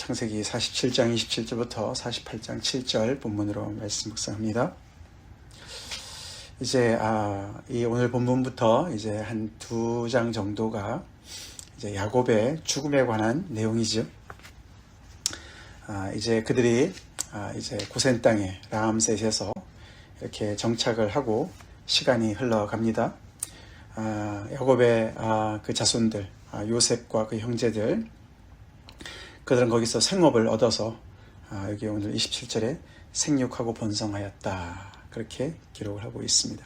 창세기 47장 27절부터 48장 7절 본문으로 말씀 묵상합니다. 이제 이 오늘 본문부터 이제 한 2장 정도가 이제 야곱의 죽음에 관한 내용이죠. 이제 그들이 이제 고센 땅에 라암셋에서 이렇게 정착을 하고 시간이 흘러갑니다. 야곱의 그 자손들, 요셉과 그 형제들, 그들은 거기서 생업을 얻어서 여기 오늘 27절에 생육하고 번성하였다, 그렇게 기록을 하고 있습니다.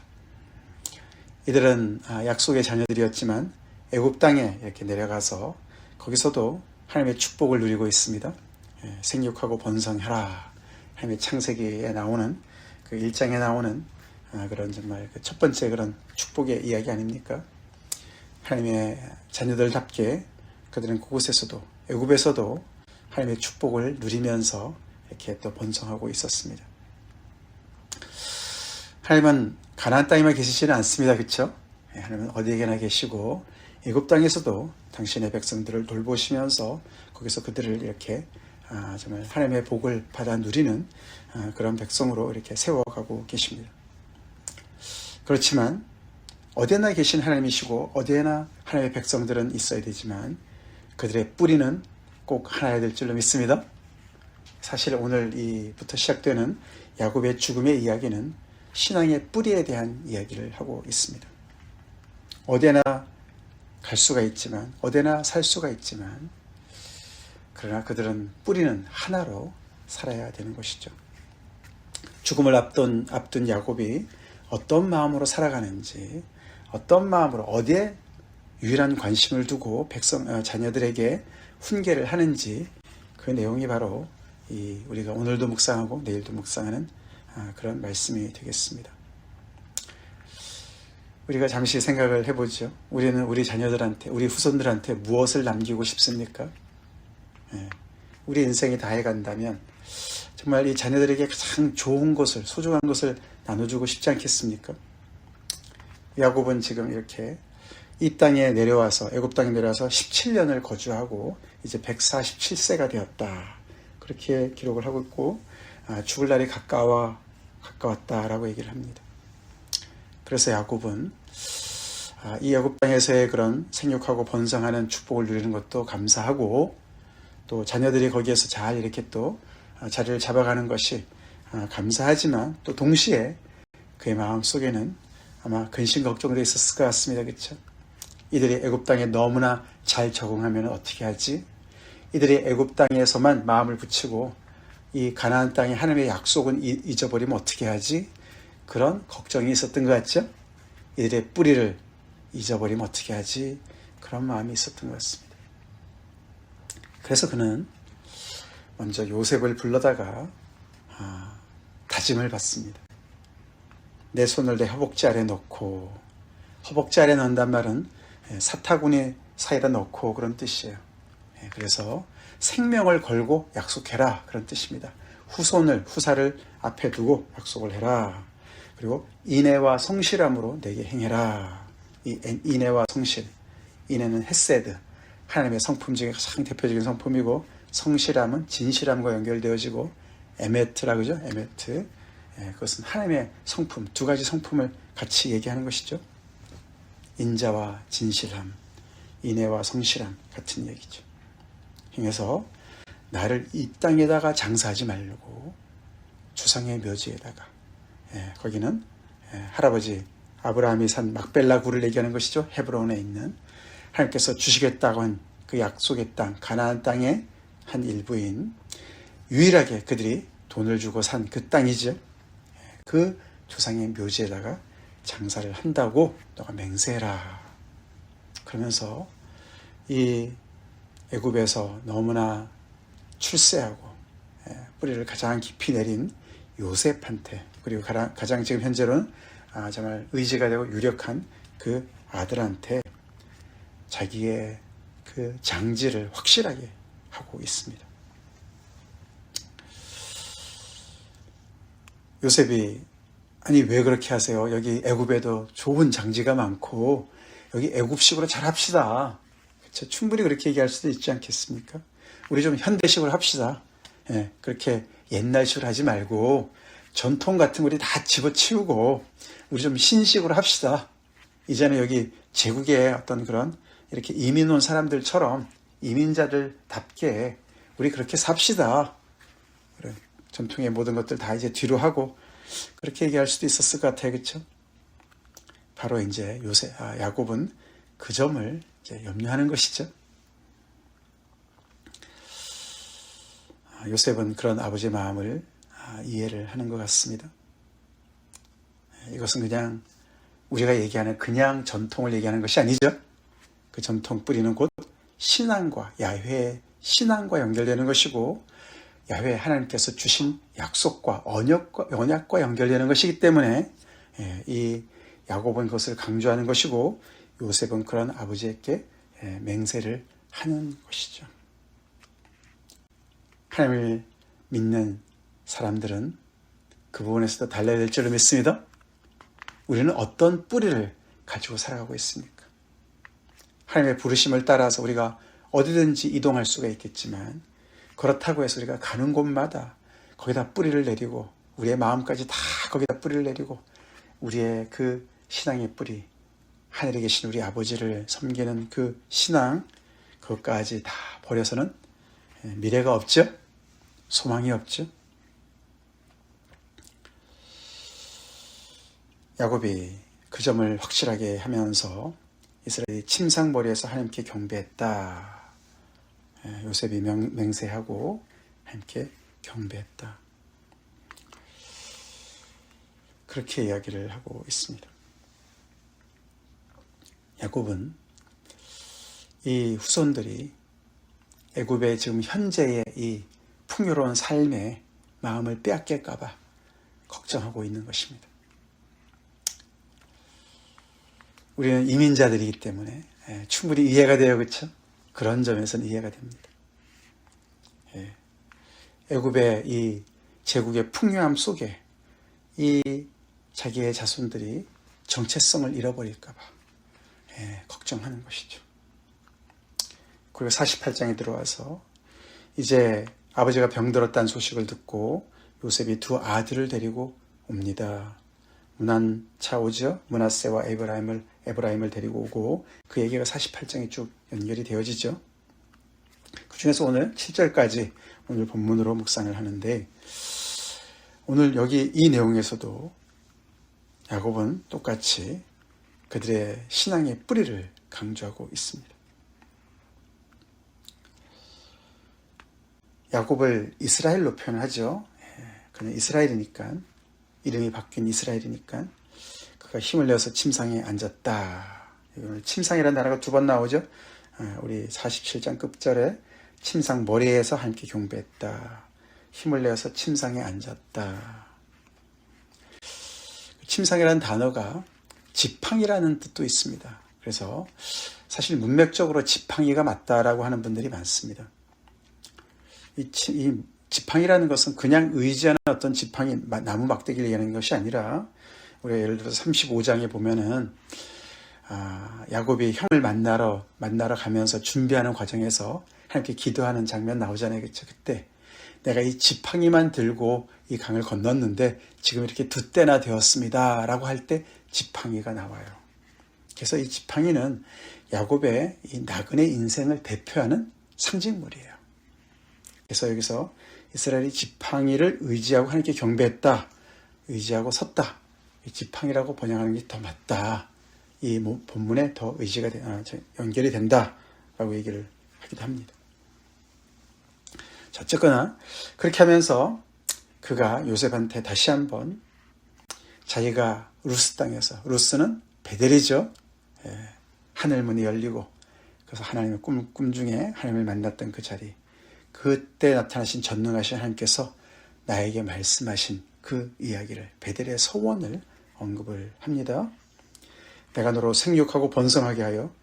이들은 약속의 자녀들이었지만 애굽 땅에 이렇게 내려가서 거기서도 하나님의 축복을 누리고 있습니다. 생육하고 번성하라, 하나님의 창세기에 나오는 그 1장에 나오는 그런 정말 첫 번째 그런 축복의 이야기 아닙니까? 하나님의 자녀들답게 그들은 그곳에서도, 애굽에서도 하나님의 축복을 누리면서 이렇게 또 번성하고 있었습니다. 하나님은 가나안 땅에만 계시지는 않습니다. 그렇죠? 하나님은 어디에나 계시고 애굽 땅에서도 당신의 백성들을 돌보시면서 거기서 그들을 이렇게 정말 하나님의 복을 받아 누리는 그런 백성으로 이렇게 세워가고 계십니다. 그렇지만 어디에나 계신 하나님이시고 어디에나 하나님의 백성들은 있어야 되지만 그들의 뿌리는 꼭 하나야 될 줄로 믿습니다. 사실 오늘 이부터 시작되는 야곱의 죽음의 이야기는 신앙의 뿌리에 대한 이야기를 하고 있습니다. 어디나 갈 수가 있지만, 어디나 살 수가 있지만, 그러나 그들은 뿌리는 하나로 살아야 되는 것이죠. 죽음을 앞둔 야곱이 어떤 마음으로 살아가는지, 어떤 마음으로 어디에 유일한 관심을 두고 자녀들에게 훈계를 하는지, 그 내용이 바로 우리가 오늘도 묵상하고 내일도 묵상하는 그런 말씀이 되겠습니다. 우리가 잠시 생각을 해보죠. 우리는 우리 자녀들한테, 우리 후손들한테 무엇을 남기고 싶습니까? 우리 인생이 다 해간다면 정말 이 자녀들에게 가장 좋은 것을, 소중한 것을 나눠주고 싶지 않겠습니까? 야곱은 지금 이렇게 이 땅에 내려와서, 애굽 땅에 내려와서 17년을 거주하고 이제 147세가 되었다, 그렇게 기록을 하고 있고, 죽을 날이 가까웠다라고 얘기를 합니다. 그래서 야곱은 이 애굽 땅에서의 그런 생육하고 번성하는 축복을 누리는 것도 감사하고, 또 자녀들이 거기에서 잘 이렇게 또 자리를 잡아가는 것이 감사하지만, 또 동시에 그의 마음 속에는 아마 근심 걱정도 있었을 것 같습니다. 그렇죠? 이들이 애굽 땅에 너무나 잘 적응하면 어떻게 하지? 이들이 애굽 땅에서만 마음을 붙이고 이 가나안 땅의 하나님의 약속은 잊어버리면 어떻게 하지? 그런 걱정이 있었던 것 같죠? 이들의 뿌리를 잊어버리면 어떻게 하지? 그런 마음이 있었던 것 같습니다. 그래서 그는 먼저 요셉을 불러다가 다짐을 받습니다. 내 손을 내 허벅지 아래 넣고, 허벅지 아래 넣는단 말은 사타구니 사이에다 넣고 그런 뜻이에요. 그래서 생명을 걸고 약속해라, 그런 뜻입니다. 후사를 앞에 두고 약속을 해라. 그리고 인애와 성실함으로 내게 행해라. 이 인애와 성실, 인애는 헤세드, 하나님의 성품 중에 가장 대표적인 성품이고, 성실함은 진실함과 연결되어지고, 에메트라고 그러죠. 에메트, 그것은 하나님의 성품, 두 가지 성품을 같이 얘기하는 것이죠. 인자와 진실함, 인애와 성실함, 같은 얘기죠. 행해서 나를 이 땅에다가 장사하지 말고 주상의 묘지에다가, 거기는 할아버지 아브라함이 산 막벨라 굴을 얘기하는 것이죠. 헤브론에 있는 하나님께서 주시겠다고 한 그 약속의 땅, 가나안 땅의 한 일부인, 유일하게 그들이 돈을 주고 산 그 땅이죠. 그 조상의 묘지에다가 장사를 한다고 너가 맹세해라. 그러면서 이 애굽에서 너무나 출세하고 뿌리를 가장 깊이 내린 요셉한테, 그리고 가장 지금 현재로는 정말 의지가 되고 유력한 그 아들한테 자기의 그 장지를 확실하게 하고 있습니다. 요셉이, 아니 왜 그렇게 하세요? 여기 애굽에도 좋은 장지가 많고 여기 애굽식으로 잘 합시다. 그렇죠? 충분히 그렇게 얘기할 수도 있지 않겠습니까? 우리 좀 현대식으로 합시다. 예, 그렇게 옛날식으로 하지 말고 전통 같은 거 우리 다 집어치우고 우리 좀 신식으로 합시다. 이제는 여기 제국의 어떤 그런 이렇게 이민 온 사람들처럼 이민자들답게 우리 그렇게 삽시다. 그래, 전통의 모든 것들 다 이제 뒤로 하고 그렇게 얘기할 수도 있었을 것 같아요. 그렇죠? 바로 이제 야곱은 그 점을 이제 염려하는 것이죠. 요셉은 그런 아버지의 마음을 이해를 하는 것 같습니다. 이것은 그냥 우리가 얘기하는 그냥 전통을 얘기하는 것이 아니죠. 그 전통 뿌리는 곧 신앙과 야훼의 신앙과 연결되는 것이고 야훼 하나님께서 주신 약속과 언약과 연결되는 것이기 때문에 이 야곱은 그것을 강조하는 것이고 요셉은 그런 아버지에게 맹세를 하는 것이죠. 하나님을 믿는 사람들은 그 부분에서도 달라야 될 줄로 믿습니다. 우리는 어떤 뿌리를 가지고 살아가고 있습니까? 하나님의 부르심을 따라서 우리가 어디든지 이동할 수가 있겠지만 그렇다고 해서 우리가 가는 곳마다 거기다 뿌리를 내리고 우리의 마음까지 다 거기다 뿌리를 내리고 우리의 그 신앙의 뿌리, 하늘에 계신 우리 아버지를 섬기는 그 신앙, 그것까지 다 버려서는 미래가 없죠? 소망이 없죠? 야곱이 그 점을 확실하게 하면서 이스라엘이 침상머리에서 하나님께 경배했다. 요셉이 맹세하고 하나님께 경배했다. 그렇게 이야기를 하고 있습니다. 야곱은 이 후손들이 애굽의 지금 현재의 이 풍요로운 삶에 마음을 빼앗길까 봐 걱정하고 있는 것입니다. 우리는 이민자들이기 때문에 충분히 이해가 돼요. 그렇죠? 그런 점에서는 이해가 됩니다. 애굽의 이 제국의 풍요함 속에 이 자기의 자손들이 정체성을 잃어버릴까 봐 걱정하는 것이죠. 그리고 48장에 들어와서 이제 아버지가 병들었다는 소식을 듣고 요셉이 두 아들을 데리고 옵니다. 문한 차 오죠. 므낫세와 에브라임을 데리고 오고 그 얘기가 48장에 쭉 연결이 되어지죠. 그 중에서 오늘 7절까지 오늘 본문으로 묵상을 하는데 오늘 여기 이 내용에서도 야곱은 똑같이 그들의 신앙의 뿌리를 강조하고 있습니다. 야곱을 이스라엘로 표현하죠. 그는 이스라엘이니까, 이름이 바뀐 이스라엘이니까 그가 힘을 내어서 침상에 앉았다. 오늘 침상이라는 단어가 두 번 나오죠. 우리 47장 끝절에 침상 머리에서 함께 경배했다. 힘을 내어서 침상에 앉았다. 침상이라는 단어가 지팡이라는 뜻도 있습니다. 그래서 사실 문맥적으로 지팡이가 맞다라고 하는 분들이 많습니다. 이 지팡이라는 것은 그냥 의지하는 어떤 지팡이, 나무 막대기를 얘기하는 것이 아니라 우리가 예를 들어서 35장에 보면은 야곱이 형을 만나러 가면서 준비하는 과정에서 하나님께 기도하는 장면 나오잖아요. 그렇죠? 그때 내가 이 지팡이만 들고 이 강을 건넜는데 지금 이렇게 두 때나 되었습니다. 라고 할 때 지팡이가 나와요. 그래서 이 지팡이는 야곱의 이 나그네 인생을 대표하는 상징물이에요. 그래서 여기서 이스라엘이 지팡이를 의지하고 하나님께 경배했다. 의지하고 섰다. 이 지팡이라고 번역하는 게 더 맞다. 이 본문에 더 의지가 연결이 된다라고 얘기를 하기도 합니다. 어쨌거나 그렇게 하면서 그가 요셉한테 다시 한번 자기가 루스 땅에서, 루스는 베델이죠. 하늘문이 열리고 그래서 하나님의 꿈 중에 하나님을 만났던 그 자리, 그때 나타나신 전능하신 하나님께서 나에게 말씀하신 그 이야기를, 베델의 소원을 언급을 합니다. 내가 너로 생육하고 번성하게 하여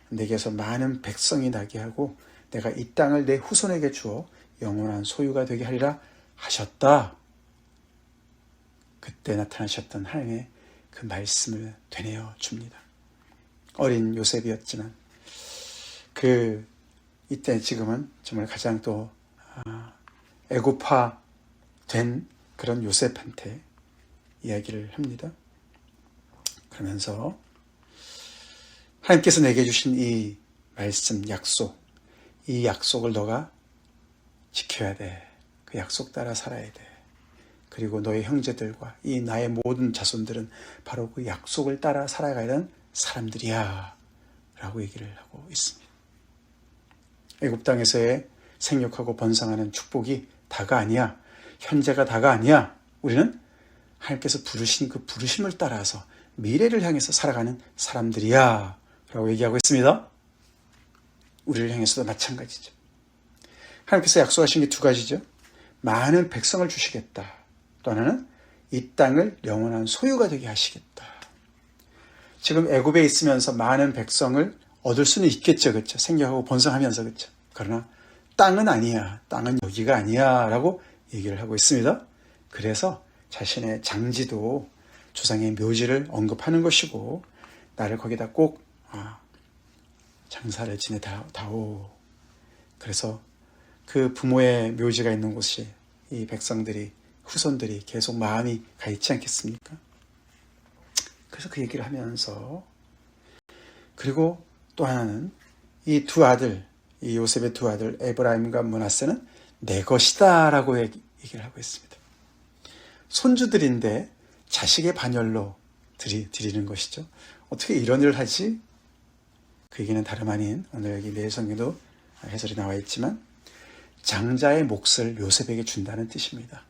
내게서 많은 백성이 나게 하고 내가 이 땅을 내 후손에게 주어 영원한 소유가 되게 하리라 하셨다. 그때 나타나셨던 하나님의 그 말씀을 되뇌어 줍니다. 어린 요셉이었지만 그 이때 지금은 정말 가장 또 애고파된 그런 요셉한테 이야기를 합니다. 그러면서 하나님께서 내게 주신 이 말씀, 약속, 이 약속을 너가 지켜야 돼. 그 약속 따라 살아야 돼. 그리고 너의 형제들과 이 나의 모든 자손들은 바로 그 약속을 따라 살아가야 하는 사람들이야 라고 얘기를 하고 있습니다. 애굽 땅에서의 생육하고 번성하는 축복이 다가 아니야. 현재가 다가 아니야. 우리는 하나님께서 부르신 그 부르심을 따라서 미래를 향해서 살아가는 사람들이야 라고 얘기하고 있습니다. 우리를 향해서도 마찬가지죠. 하나님께서 약속하신 게 두 가지죠. 많은 백성을 주시겠다. 또 하나는 이 땅을 영원한 소유가 되게 하시겠다. 지금 애굽에 있으면서 많은 백성을 얻을 수는 있겠죠. 그렇죠? 생겨하고 번성하면서. 그렇죠? 그러나 땅은 아니야. 땅은 여기가 아니야. 라고 얘기를 하고 있습니다. 그래서 자신의 장지도 조상의 묘지를 언급하는 것이고 나를 거기다 꼭 장사를 지내다오. 그래서 그 부모의 묘지가 있는 곳이 이 백성들이 후손들이 계속 마음이 가 있지 않겠습니까? 그래서 그 얘기를 하면서 그리고 또 하나는 이 두 아들, 이 요셉의 두 아들 에브라임과 므낫세는 내 것이다 라고 얘기를 하고 있습니다. 손주들인데 자식의 반열로 드리는 것이죠. 어떻게 이런 일을 하지? 그 얘기는 다름 아닌 오늘 여기 매일성경도 해설이 나와 있지만 장자의 몫을 요셉에게 준다는 뜻입니다.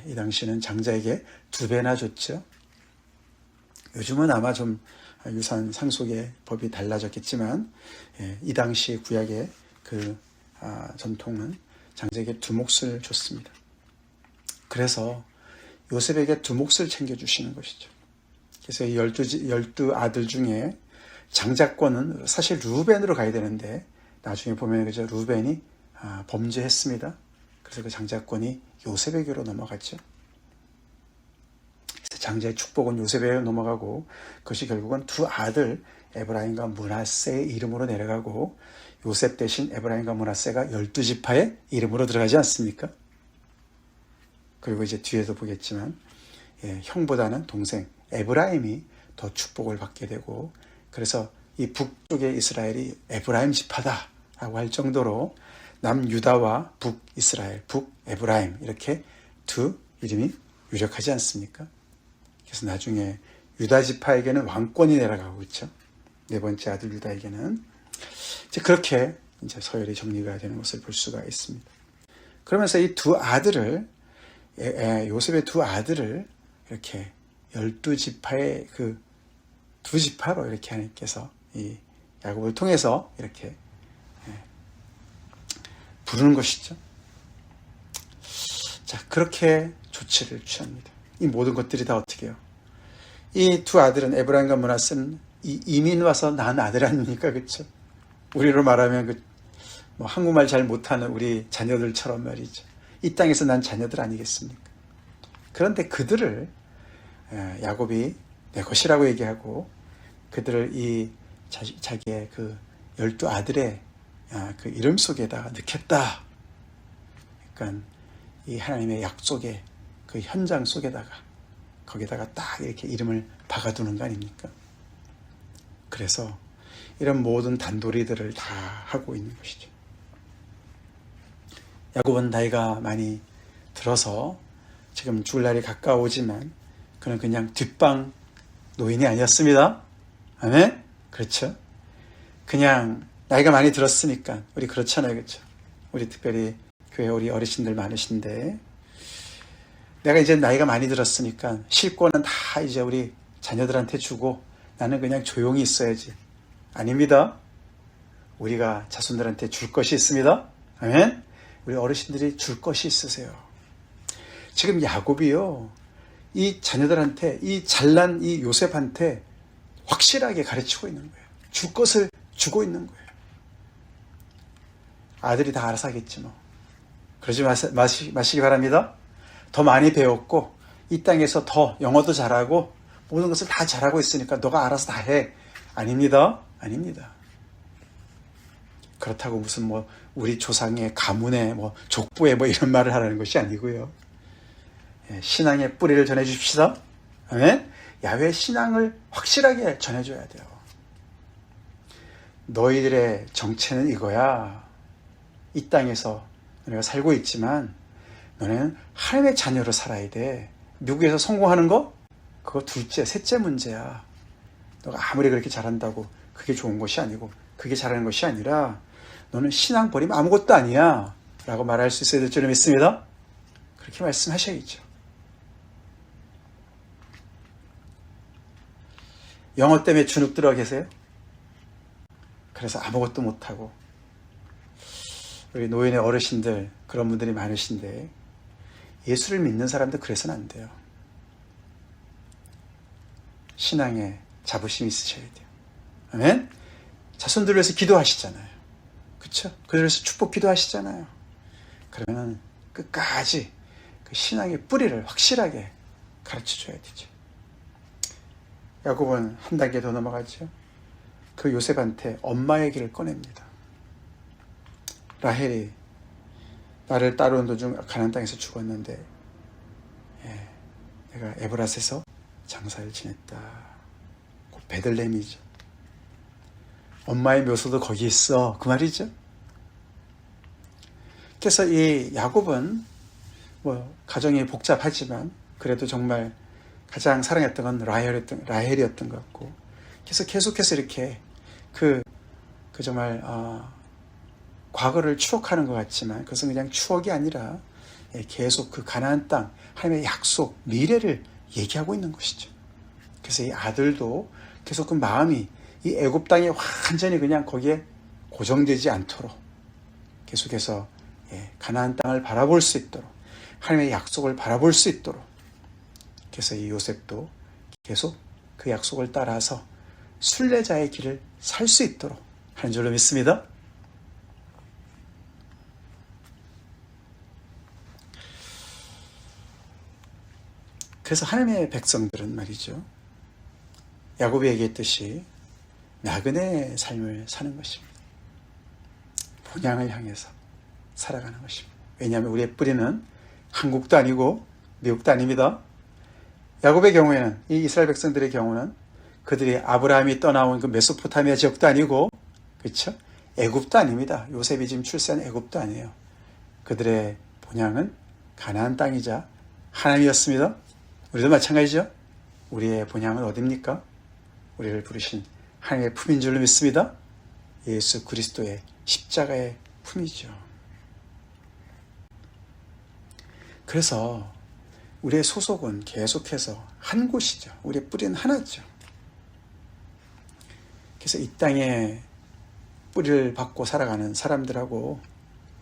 이 당시는 장자에게 2배나 줬죠. 요즘은 아마 좀 유산 상속의 법이 달라졌겠지만 이 당시 구약의 그 전통은 장자에게 2몫을 줬습니다. 그래서 요셉에게 2몫을 챙겨주시는 것이죠. 그래서 이 12 아들 중에 장자권은 사실 루벤으로 가야 되는데 나중에 보면 그죠, 루벤이 범죄했습니다. 그래서 그 장자권이 요셉에게로 넘어갔죠. 그래서 장자의 축복은 요셉에게 넘어가고 그것이 결국은 두 아들 에브라임과 므낫세의 이름으로 내려가고 요셉 대신 에브라임과 므낫세가 12지파의 이름으로 들어가지 않습니까? 그리고 이제 뒤에도 보겠지만 형보다는 동생 에브라임이 더 축복을 받게 되고 그래서 이 북쪽의 이스라엘이 에브라임 지파다라고 할 정도로 남유다와 북이스라엘, 북에브라임 이렇게 두 이름이 유력하지 않습니까? 그래서 나중에 유다 지파에게는 왕권이 내려가고 있죠. 네 번째 아들 유다에게는 이제 그렇게 이제 서열이 정리가 되는 것을 볼 수가 있습니다. 그러면서 이 두 아들을 요셉의 두 아들을 이렇게 12지파의 그 두 지파로 이렇게 하나님께서 이 야곱을 통해서 이렇게 부르는 것이죠. 자, 그렇게 조치를 취합니다. 이 모든 것들이 다 어떻게 해요? 이 두 아들은 에브라임과 므낫세는 이민 와서 낳은 아들 아닙니까? 그렇죠? 우리로 말하면 뭐 한국말 잘 못하는 우리 자녀들처럼 말이죠. 이 땅에서 난 자녀들 아니겠습니까? 그런데 그들을 야곱이 내 것이라고 얘기하고 그들을 이 자기의 그 12 아들의 그 이름 속에다가 넣겠다. 그러니까 이 하나님의 약속의 그 현장 속에다가 거기다가 딱 이렇게 이름을 박아두는 거 아닙니까? 그래서 이런 모든 단도리들을 다 하고 있는 것이죠. 야곱은 나이가 많이 들어서 지금 죽을 날이 가까워오지만 그는 그냥 뒷방 노인이 아니었습니다. 아멘? 그렇죠? 그냥 나이가 많이 들었으니까 우리 그렇잖아요. 그렇죠? 우리 특별히 교회 우리 어르신들 많으신데 내가 이제 나이가 많이 들었으니까 쉴 거는 다 이제 우리 자녀들한테 주고 나는 그냥 조용히 있어야지. 아닙니다. 우리가 자손들한테 줄 것이 있습니다. 아멘? 우리 어르신들이 줄 것이 있으세요. 지금 야곱이요, 이 자녀들한테, 이 잘난 이 요셉한테 확실하게 가르치고 있는 거예요. 줄 것을 주고 있는 거예요. 아들이 다 알아서 하겠지 뭐. 그러지 마시기 바랍니다. 더 많이 배웠고 이 땅에서 더 영어도 잘하고 모든 것을 다 잘하고 있으니까 너가 알아서 다 해. 아닙니다. 아닙니다. 그렇다고 무슨 뭐 우리 조상의 가문의 뭐 족보에 뭐 이런 말을 하라는 것이 아니고요. 신앙의 뿌리를 전해 줍시다. 아멘. 야훼 신앙을 확실하게 전해줘야 돼요. 너희들의 정체는 이거야. 이 땅에서 너네가 살고 있지만 너네는 하나님의 자녀로 살아야 돼. 미국에서 성공하는 거? 그거 둘째, 셋째 문제야. 너가 아무리 그렇게 잘한다고 그게 좋은 것이 아니고 그게 잘하는 것이 아니라 너는 신앙 버리면 아무것도 아니야 라고 말할 수 있어야 될 줄 믿습니다. 그렇게 말씀하셔야죠. 영어 때문에 주눅 들어 계세요? 그래서 아무것도 못하고 우리 노인의 어르신들 그런 분들이 많으신데 예수를 믿는 사람도 그래서는 안 돼요. 신앙에 자부심이 있으셔야 돼요. 아멘? 자손들을 위해서 기도하시잖아요. 그렇죠? 그래서 축복 기도하시잖아요. 그러면 끝까지 그 신앙의 뿌리를 확실하게 가르쳐줘야 되죠. 야곱은 한 단계 더 넘어가죠. 그 요셉한테 엄마 얘기를 꺼냅니다. 라헬이 나를 따르는 도중 가나안 땅에서 죽었는데 내가 에브라스에서 장사를 지냈다. 곧 베들레헴이죠. 엄마의 묘소도 거기 있어. 그 말이죠. 그래서 이 야곱은 뭐 가정이 복잡하지만 그래도 정말 가장 사랑했던 건 라헬이었던 것 같고, 그래서 계속해서 이렇게 그 정말 과거를 추억하는 것 같지만 그것은 그냥 추억이 아니라 계속 그 가나안 땅 하나님의 약속 미래를 얘기하고 있는 것이죠. 그래서 이 아들도 계속 그 마음이 이 애굽 땅에 완전히 그냥 거기에 고정되지 않도록 계속해서 가나안 땅을 바라볼 수 있도록 하나님의 약속을 바라볼 수 있도록, 그래서 이 요셉도 계속 그 약속을 따라서 순례자의 길을 살 수 있도록 하는 줄로 믿습니다. 그래서 하나님의 백성들은 말이죠, 야곱이 얘기했듯이 나그네 삶을 사는 것입니다. 본향을 향해서 살아가는 것입니다. 왜냐하면 우리의 뿌리는 한국도 아니고 미국도 아닙니다. 야곱의 경우에는, 이 이스라엘 백성들의 경우는 그들이 아브라함이 떠나온 그 메소포타미아 지역도 아니고, 그렇죠? 애굽도 아닙니다. 요셉이 지금 출세한 애굽도 아니에요. 그들의 본향은 가나안 땅이자 하나님이었습니다. 우리도 마찬가지죠. 우리의 본향은 어디입니까? 우리를 부르신 하나님의 품인 줄로 믿습니다. 예수 그리스도의 십자가의 품이죠. 그래서 우리의 소속은 계속해서 한 곳이죠. 우리의 뿌리는 하나죠. 그래서 이 땅에 뿌리를 받고 살아가는 사람들하고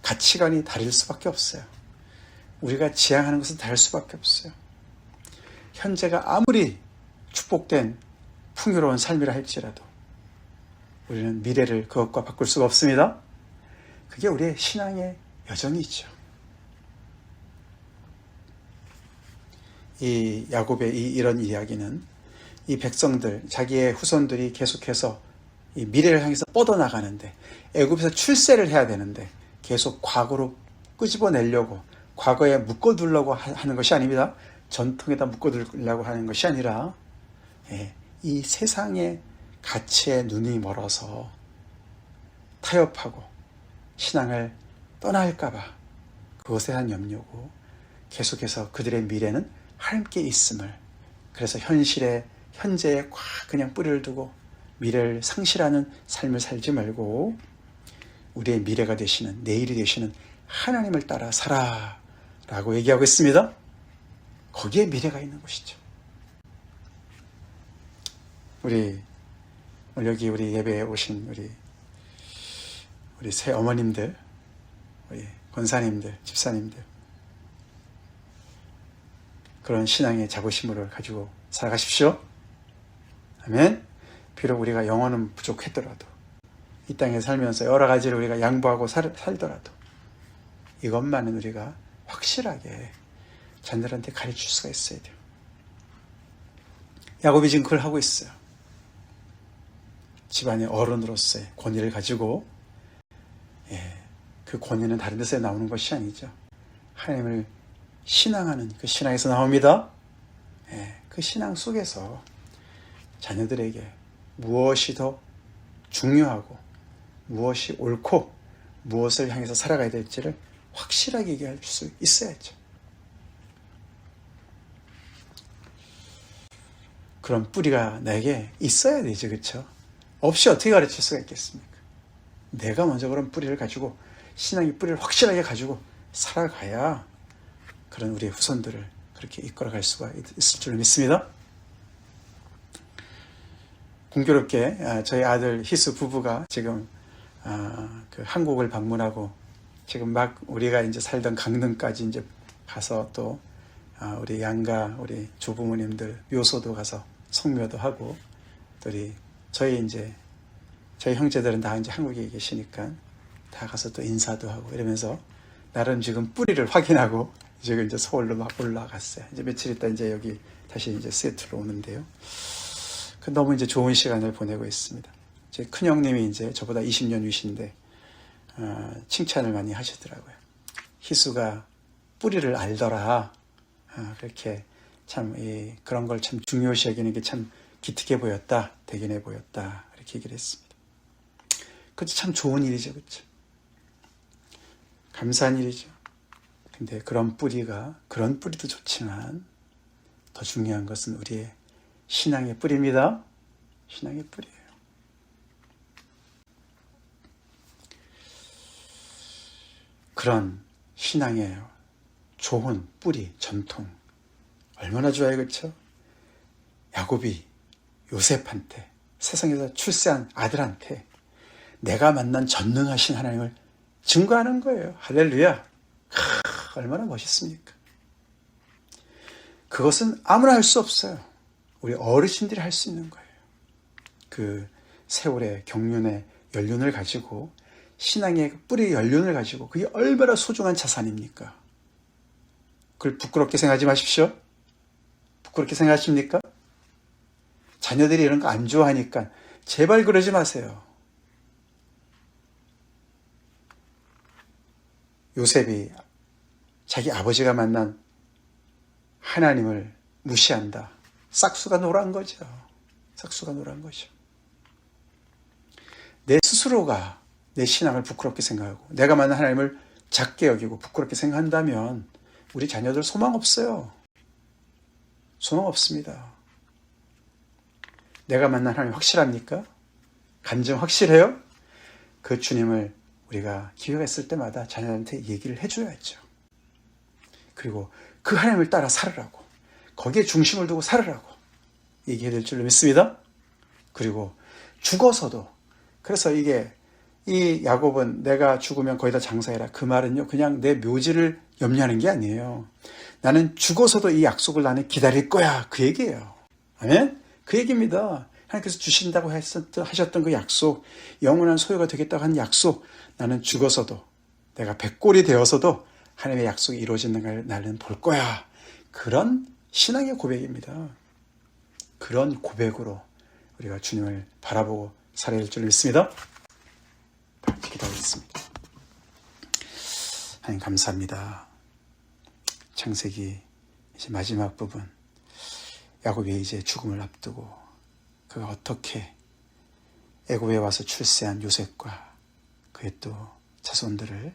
가치관이 다를 수밖에 없어요. 우리가 지향하는 것은 다를 수밖에 없어요. 현재가 아무리 축복된 풍요로운 삶이라 할지라도 우리는 미래를 그것과 바꿀 수가 없습니다. 그게 우리의 신앙의 여정이죠. 이 야곱의 이런 이야기는 이 백성들, 자기의 후손들이 계속해서 이 미래를 향해서 뻗어나가는데, 애굽에서 출세를 해야 되는데 계속 과거로 끄집어내려고, 과거에 묶어두려고 하는 것이 아닙니다. 전통에다 묶어두려고 하는 것이 아니라 이 세상의 가치에 눈이 멀어서 타협하고 신앙을 떠날까봐 그것에 대한 염려고, 계속해서 그들의 미래는 하나님께 있음을, 그래서 현재에 그냥 뿌리를 두고 미래를 상실하는 삶을 살지 말고 우리의 미래가 되시는, 내일이 되시는 하나님을 따라 살아 라고 얘기하고 있습니다. 거기에 미래가 있는 것이죠. 오늘 여기 우리 예배에 오신 우리 새 어머님들, 우리 권사님들, 집사님들, 그런 신앙의 자부심을 가지고 살아가십시오. 아멘. 비록 우리가 영혼은 부족했더라도, 이 땅에 살면서 여러 가지를 우리가 양보하고 살더라도 이것만은 우리가 확실하게 자녀들한테 가르칠 수가 있어야 돼요. 야곱이 지금 그걸 하고 있어요. 집안의 어른으로서의 권위를 가지고 그 권위는 다른 데서 나오는 것이 아니죠. 하나님을 신앙하는 그 신앙에서 나옵니다. 그 신앙 속에서 자녀들에게 무엇이 더 중요하고 무엇이 옳고 무엇을 향해서 살아가야 될지를 확실하게 얘기할 수 있어야죠. 그런 뿌리가 나에게 있어야 되죠. 그렇죠? 없이 어떻게 가르칠 수가 있겠습니까? 내가 먼저 그런 뿌리를 가지고 신앙의 뿌리를 확실하게 가지고 살아가야 그런 우리의 후손들을 그렇게 이끌어갈 수가 있을 줄 믿습니다. 공교롭게 저희 아들 희수 부부가 지금 그 한국을 방문하고 지금 막 우리가 이제 살던 강릉까지 이제 가서 또 우리 양가 우리 조부모님들 묘소도 가서 성묘도 하고 또 저희 형제들은 다 이제 한국에 계시니까 다 가서 또 인사도 하고 이러면서 나름 지금 뿌리를 확인하고 지금 이제 서울로 막 올라갔어요. 이제 며칠 있다 이제 여기 다시 이제 시애틀로 오는데요. 너무 이제 좋은 시간을 보내고 있습니다. 제 큰형님이 이제 저보다 20년 위신데 칭찬을 많이 하시더라고요. 희수가 뿌리를 알더라. 그렇게 참 그런 걸 참 중요시 여기는 게 참 기특해 보였다, 대견해 보였다 이렇게 얘기를 했습니다. 그것도 참 좋은 일이죠, 그렇죠? 감사한 일이죠. 근데 그런 뿌리도 좋지만 더 중요한 것은 우리의 신앙의 뿌리입니다. 신앙의 뿌리예요. 그런 신앙의 좋은 뿌리, 전통 얼마나 좋아요, 그렇죠? 야곱이 요셉한테 세상에서 출세한 아들한테 내가 만난 전능하신 하나님을 증거하는 거예요. 할렐루야. 얼마나 멋있습니까? 그것은 아무나 할 수 없어요. 우리 어르신들이 할 수 있는 거예요. 그 세월의 경륜의 연륜을 가지고 신앙의 뿌리의 연륜을 가지고 그게 얼마나 소중한 자산입니까? 그걸 부끄럽게 생각하지 마십시오. 부끄럽게 생각하십니까? 자녀들이 이런 거 안 좋아하니까 제발 그러지 마세요. 요셉이 자기 아버지가 만난 하나님을 무시한다. 싹수가 노란 거죠. 싹수가 노란 거죠. 내 스스로가 내 신앙을 부끄럽게 생각하고 내가 만난 하나님을 작게 여기고 부끄럽게 생각한다면 우리 자녀들 소망 없어요. 소망 없습니다. 내가 만난 하나님 확실합니까? 간증 확실해요? 그 주님을 우리가 기회가 있을 때마다 자녀한테 얘기를 해줘야죠. 그리고 그 하나님을 따라 살으라고, 거기에 중심을 두고 살으라고 얘기해야 될 줄로 믿습니다. 그리고 죽어서도, 그래서 이 야곱은 내가 죽으면 거의 다 장사해라, 그 말은요 그냥 내 묘지를 염려하는 게 아니에요. 나는 죽어서도 이 약속을 나는 기다릴 거야, 그 얘기예요. 아멘? 그 얘기입니다. 하나님께서 주신다고 하셨던 그 약속, 영원한 소유가 되겠다고 한 약속, 나는 죽어서도, 내가 백골이 되어서도 하나님의 약속이 이루어지는 걸 나는 볼 거야. 그런 신앙의 고백입니다. 그런 고백으로 우리가 주님을 바라보고 살아야 될 줄 믿습니다. 기도하겠습니다. 하나님 감사합니다. 창세기 이제 마지막 부분, 야곱이 이제 죽음을 앞두고 그가 어떻게 애굽에 와서 출세한 요셉과 그의 또 자손들을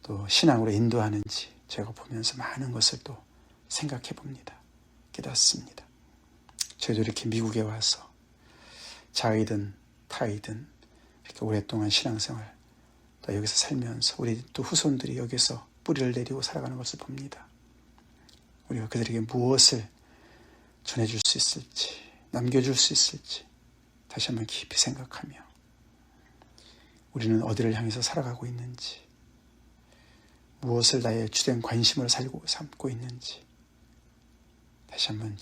또 신앙으로 인도하는지 제가 보면서 많은 것을 또 생각해 봅니다. 깨닫습니다. 저희도 이렇게 미국에 와서 자이든 타이든 이렇게 오랫동안 신앙생활 또 여기서 살면서 우리 또 후손들이 여기서 뿌리를 내리고 살아가는 것을 봅니다. 우리가 그들에게 무엇을 전해줄 수 있을지, 남겨줄 수 있을지 다시 한번 깊이 생각하며 우리는 어디를 향해서 살아가고 있는지, 무엇을 나의 주된 관심으로 삼고 있는지 다시 한번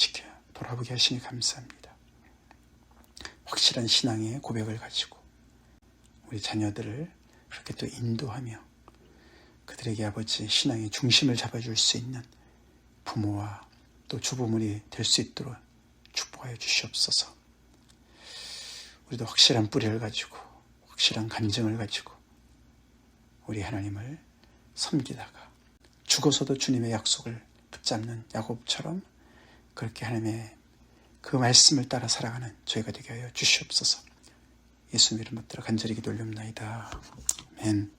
돌아보게 하시니 감사합니다. 확실한 신앙의 고백을 가지고 우리 자녀들을 그렇게 또 인도하며 그들에게 아버지 신앙의 중심을 잡아줄 수 있는 부모와 또 주부모니 될 수 있도록 축복하여 주시옵소서. 우리도 확실한 뿌리를 가지고 확실한 간증을 가지고 우리 하나님을 섬기다가 죽어서도 주님의 약속을 붙잡는 야곱처럼 그렇게 하나님의 그 말씀을 따라 살아가는 저희가 되게 하여 주시옵소서. 예수님 이름 받들어 간절히 기도 올립나이다. 아멘.